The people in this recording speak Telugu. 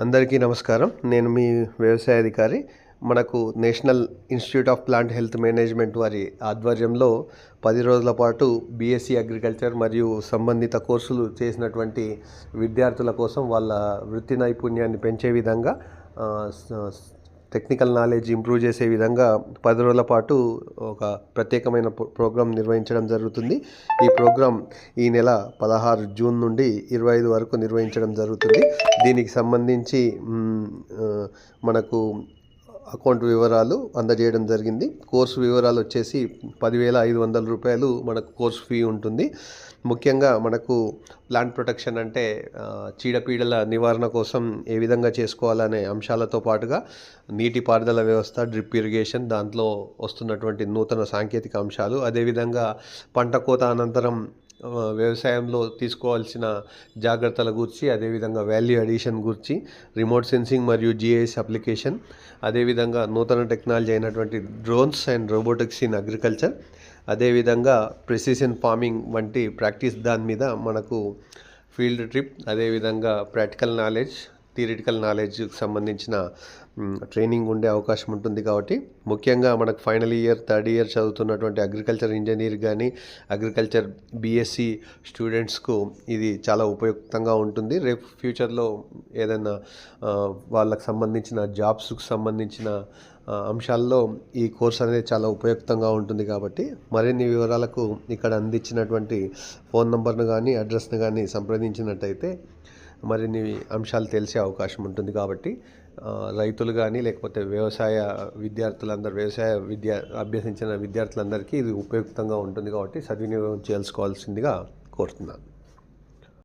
అందరికీ నమస్కారం. నేను మీ వ్యవసాయ అధికారి. మనకు national institute of plant health management వారి ఆధ్వర్యంలో 10 రోజుల పాటు బీఎస్సీ అగ్రికల్చర్ మరియు సంబంధిత కోర్సులు చేసినటువంటి విద్యార్థుల కోసం వాళ్ళ వృత్తి నైపుణ్యాన్ని పెంచే విధంగా టెక్నికల్ నాలెడ్జ్ ఇంప్రూవ్ చేసే విధంగా 10 రోజుల పాటు ఒక ప్రత్యేకమైన ప్రోగ్రాం నిర్వహించడం జరుగుతుంది. ఈ ప్రోగ్రాం ఈ నెల 16 జూన్ నుండి 25 వరకు నిర్వహించడం జరుగుతుంది. దీనికి సంబంధించి మనకు అకౌంట్ వివరాలు అందజేయడం జరిగింది. కోర్సు వివరాలు వచ్చేసి 10,500 రూపాయలు మనకు కోర్సు ఫీ ఉంటుంది. ముఖ్యంగా మనకు ప్లాంట్ ప్రొటెక్షన్ అంటే చీడపీడల నివారణ కోసం ఏ విధంగా చేసుకోవాలనే అంశాలతో పాటుగా నీటిపారుదల వ్యవస్థ, డ్రిప్ ఇరిగేషన్, దాంట్లో వస్తున్నటువంటి నూతన సాంకేతిక అంశాలు, అదేవిధంగా పంట కోత అనంతరం వ్యవసాయంలో తీసుకోవాల్సిన జాగ్రత్తల గురించి, అదేవిధంగా వాల్యూ అడిషన్ గురించి, రిమోట్ సెన్సింగ్ మరియు జిఐఎస్ అప్లికేషన్, అదేవిధంగా నూతన టెక్నాలజీ అయినటువంటి drones and robotics in agriculture, అదేవిధంగా ప్రెసిషన్ ఫార్మింగ్ వంటి ప్రాక్టీస్ దాని మీద మనకు ఫీల్డ్ ట్రిప్, అదేవిధంగా ప్రాక్టికల్ నాలెడ్జ్, థియరిటికల్ నాలెడ్జ్కి సంబంధించిన ట్రైనింగ్ ఉండే అవకాశం ఉంటుంది. కాబట్టి ముఖ్యంగా మనకు ఫైనల్ ఇయర్, థర్డ్ ఇయర్ చదువుతున్నటువంటి అగ్రికల్చర్ ఇంజనీర్ కానీ అగ్రికల్చర్ బీఎస్సీ స్టూడెంట్స్కు ఇది చాలా ఉపయుక్తంగా ఉంటుంది. రేపు ఫ్యూచర్లో ఏదైనా వాళ్ళకు సంబంధించిన జాబ్స్కి సంబంధించిన అంశాల్లో ఈ కోర్స్ అనేది చాలా ఉపయుక్తంగా ఉంటుంది. కాబట్టి మరిన్ని వివరాలకు ఇక్కడ అందించినటువంటి ఫోన్ నంబర్ను కానీ అడ్రస్ను కానీ సంప్రదించినట్టయితే మరిన్ని అంశాలు తెలిసే అవకాశం ఉంటుంది. కాబట్టి రైతులు కానీ లేకపోతే వ్యవసాయ విద్య అభ్యసించిన విద్యార్థులందరికీ ఇది ఉపయుక్తంగా ఉంటుంది. కాబట్టి సద్వినియోగం చేసుకోవాల్సిందిగా కోరుతున్నాను.